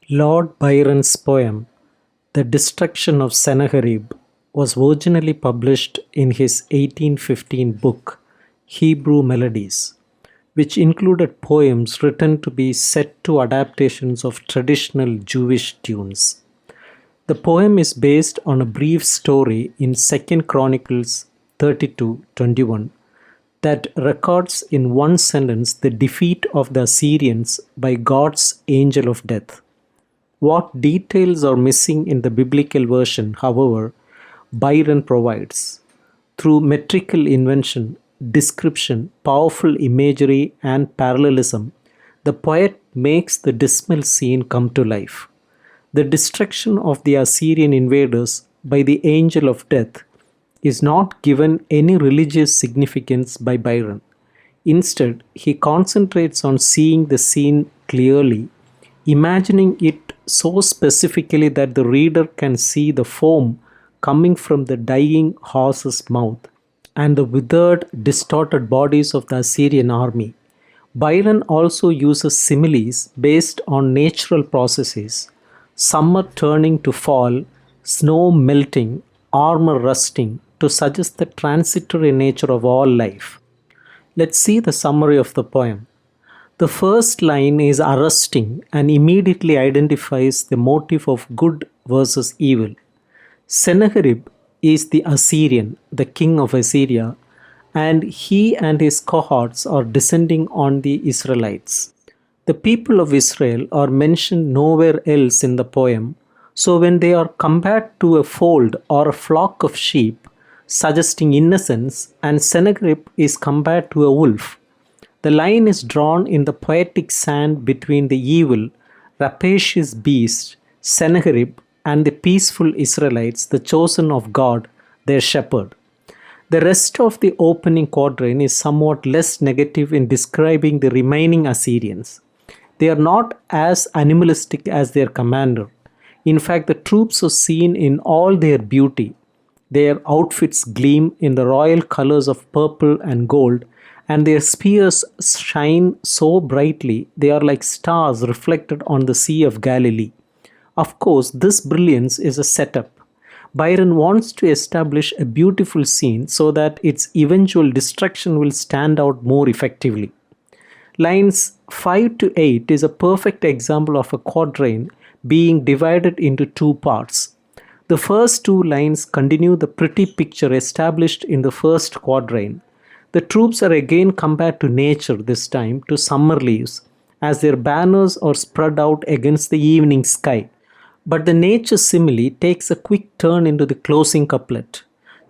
Lord Byron's poem, The Destruction of Sennacherib, was originally published in his 1815 book, Hebrew Melodies, which included poems written to be set to adaptations of traditional Jewish tunes. The poem is based on a brief story in 2 Chronicles 32:21 that records in one sentence the defeat of the Assyrians by God's angel of death. What details are missing in the biblical version, however, Byron provides. Through metrical invention, description, powerful imagery, and parallelism, the poet makes the dismal scene come to life. The destruction of the Assyrian invaders by the angel of death is not given any religious significance by Byron. Instead, he concentrates on seeing the scene clearly, imagining it so specifically that the reader can see the foam coming from the dying horse's mouth and the withered, distorted bodies of the Assyrian army. Byron also uses similes based on natural processes: summer turning to fall, snow melting, armor rusting, to suggest the transitory nature of all life. Let's see the summary of the poem. The first line is arresting and immediately identifies the motive of good versus evil. Sennacherib is the Assyrian, the king of Assyria, and he and his cohorts are descending on the Israelites. The people of Israel are mentioned nowhere else in the poem, so when they are compared to a fold or a flock of sheep, suggesting innocence, and Sennacherib is compared to a wolf, the line is drawn in the poetic sand between the evil, rapacious beast, Sennacherib, and the peaceful Israelites, the chosen of God, their shepherd. The rest of the opening quatrain is somewhat less negative in describing the remaining Assyrians. They are not as animalistic as their commander. In fact, the troops are seen in all their beauty. Their outfits gleam in the royal colors of purple and gold, and their spears shine so brightly they are like stars reflected on the Sea of Galilee. Of course, this brilliance is a setup. Byron wants to establish a beautiful scene so that its eventual destruction will stand out more effectively. Lines 5 to 8 is a perfect example of a quatrain being divided into two parts. The first two lines continue the pretty picture established in the first quatrain. The troops are again compared to nature, this time to summer leaves, as their banners are spread out against the evening sky. But the nature simile takes a quick turn into the closing couplet.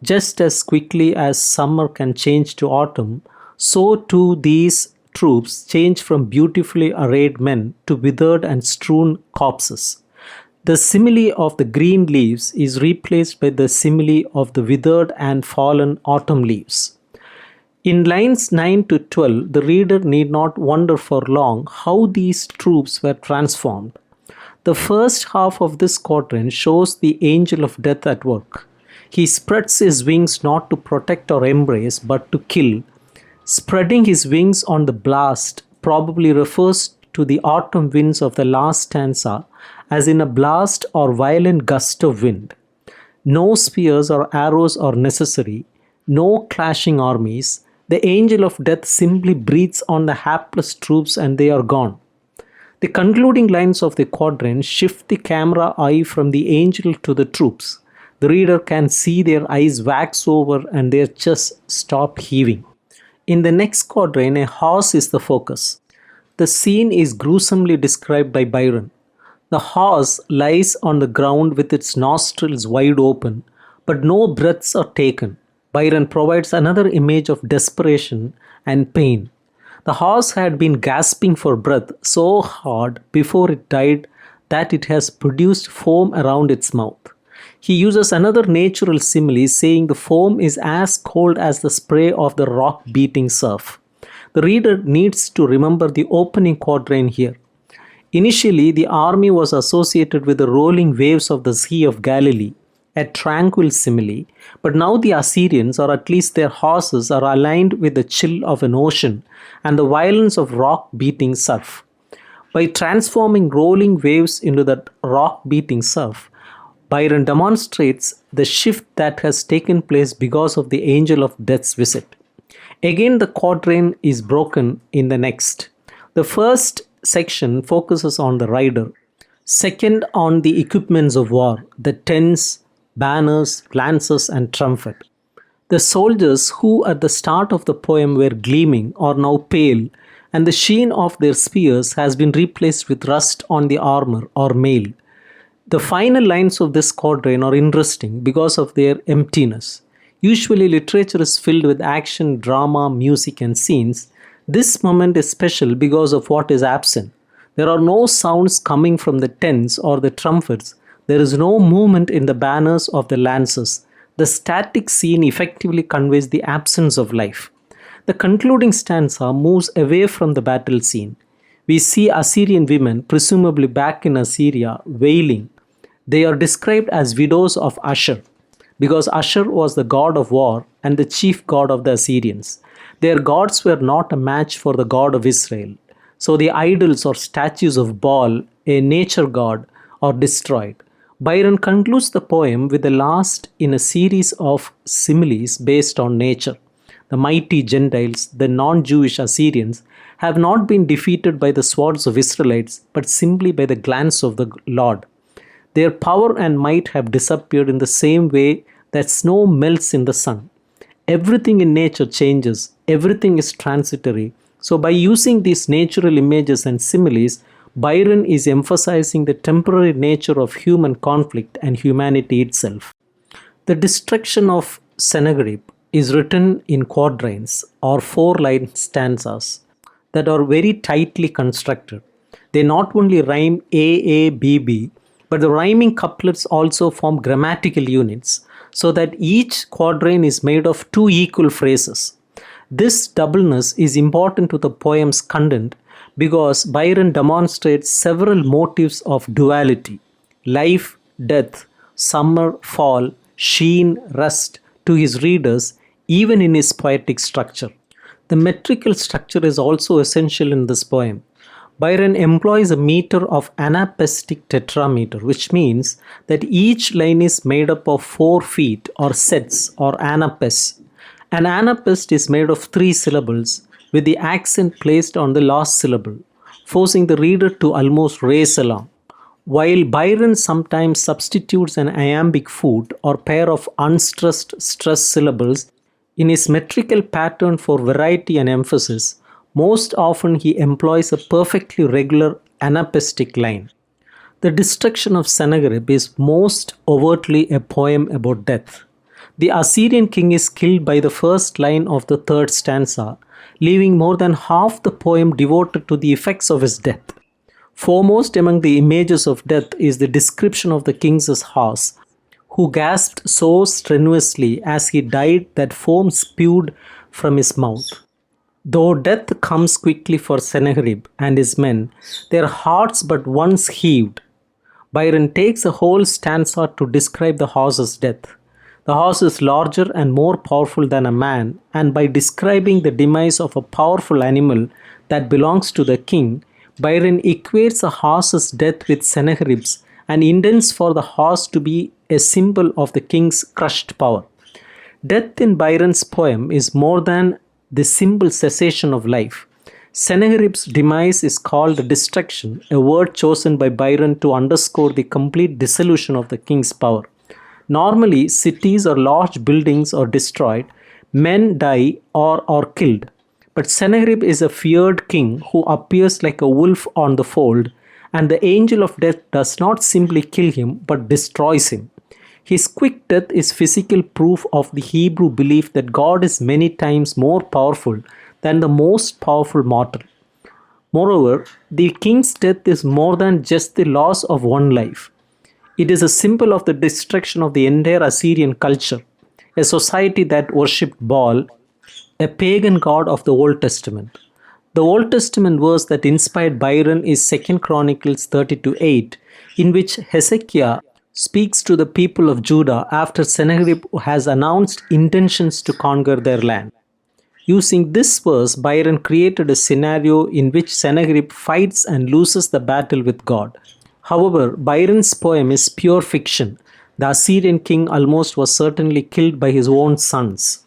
Just as quickly as summer can change to autumn, so too these troops change from beautifully arrayed men to withered and strewn corpses. The simile of the green leaves is replaced by the simile of the withered and fallen autumn leaves. In lines 9 to 12, the reader need not wonder for long how these troops were transformed. The first half of this quatrain shows the angel of death at work. He spreads his wings not to protect or embrace, but to kill. Spreading his wings on the blast probably refers to the autumn winds of the last stanza, as in a blast or violent gust of wind. No spears or arrows are necessary, no clashing armies. The angel of death simply breathes on the hapless troops and they are gone. The concluding lines of the quatrain shift the camera eye from the angel to the troops. The reader can see their eyes wax over and their chests stop heaving. In the next quatrain, a horse is the focus. The scene is gruesomely described by Byron. The horse lies on the ground with its nostrils wide open, but no breaths are taken. Byron provides another image of desperation and pain. The horse had been gasping for breath so hard before it died that it has produced foam around its mouth. He uses another natural simile, saying the foam is as cold as the spray of the rock-beating surf. The reader needs to remember the opening quatrain here. Initially, the army was associated with the rolling waves of the Sea of Galilee, a tranquil simile, but now the Assyrians, or at least their horses, are aligned with the chill of an ocean and the violence of rock-beating surf. By transforming rolling waves into that rock beating surf, Byron demonstrates the shift that has taken place because of the angel of death's visit. Again, the quatrain is broken in the next. The first section focuses on the rider, second on the equipments of war, the tents, banners, lances, and trumpet. The soldiers who at the start of the poem were gleaming are now pale, and the sheen of their spears has been replaced with rust on the armor or mail. The final lines of this quatrain are interesting because of their emptiness. Usually, literature is filled with action, drama, music, and scenes. This moment is special because of what is absent. There are no sounds coming from the tents or the trumpets. There is no movement in the banners of the lances. The static scene effectively conveys the absence of life. The concluding stanza moves away from the battle scene. We see Assyrian women, presumably back in Assyria, wailing. They are described as widows of Ashur, because Ashur was the god of war and the chief god of the Assyrians. Their gods were not a match for the God of Israel. So the idols or statues of Baal, a nature god, are destroyed. Byron concludes the poem with the last in a series of similes based on nature. The mighty Gentiles, the non-Jewish Assyrians, have not been defeated by the swords of Israelites, but simply by the glance of the Lord. Their power and might have disappeared in the same way that snow melts in the sun. Everything in nature changes, everything is transitory. So, by using these natural images and similes, Byron is emphasizing the temporary nature of human conflict and humanity itself. The destruction of Sennacherib is written in quatrains or four-line stanzas that are very tightly constructed. They not only rhyme A, B, B, but the rhyming couplets also form grammatical units so that each quatrain is made of two equal phrases. This doubleness is important to the poem's content because Byron demonstrates several motives of duality: life, death, summer, fall, sheen, rust to his readers, even in his poetic structure. The metrical structure is also essential in this poem. Byron employs a meter of anapestic tetrameter, which means that each line is made up of 4 feet or sets or anapes. An anapest is made of 3 syllables with the accent placed on the last syllable, forcing the reader to almost race along. While Byron sometimes substitutes an iambic foot or pair of unstressed stressed syllables in his metrical pattern for variety and emphasis, most often he employs a perfectly regular anapestic line. The destruction of Sennacherib is most overtly a poem about death. The Assyrian king is killed by the first line of the third stanza, leaving more than half the poem devoted to the effects of his death. Foremost among the images of death is the description of the king's horse, who gasped so strenuously as he died that foam spewed from his mouth. Though death comes quickly for Sennacherib and his men, their hearts but once heaved. Byron takes a whole stanza to describe the horse's death. The horse is larger and more powerful than a man, and by describing the demise of a powerful animal that belongs to the king, Byron equates a horse's death with Sennacherib's and intends for the horse to be a symbol of the king's crushed power. Death in Byron's poem is more than the simple cessation of life. Sennacherib's demise is called destruction, a word chosen by Byron to underscore the complete dissolution of the king's power. Normally, cities or large buildings are destroyed, men die or are killed. But Sennacherib is a feared king who appears like a wolf on the fold, and the angel of death does not simply kill him but destroys him. His quick death is physical proof of the Hebrew belief that God is many times more powerful than the most powerful mortal. Moreover, the king's death is more than just the loss of one life. It is a symbol of the destruction of the entire Assyrian culture, a society that worshipped Baal, a pagan god of the Old Testament. The Old Testament verse that inspired Byron is 2 Chronicles 32:8, in which Hezekiah speaks to the people of Judah after Sennacherib has announced intentions to conquer their land. Using this verse, Byron created a scenario in which Sennacherib fights and loses the battle with God. However, Byron's poem is pure fiction. The Assyrian king almost was certainly killed by his own sons.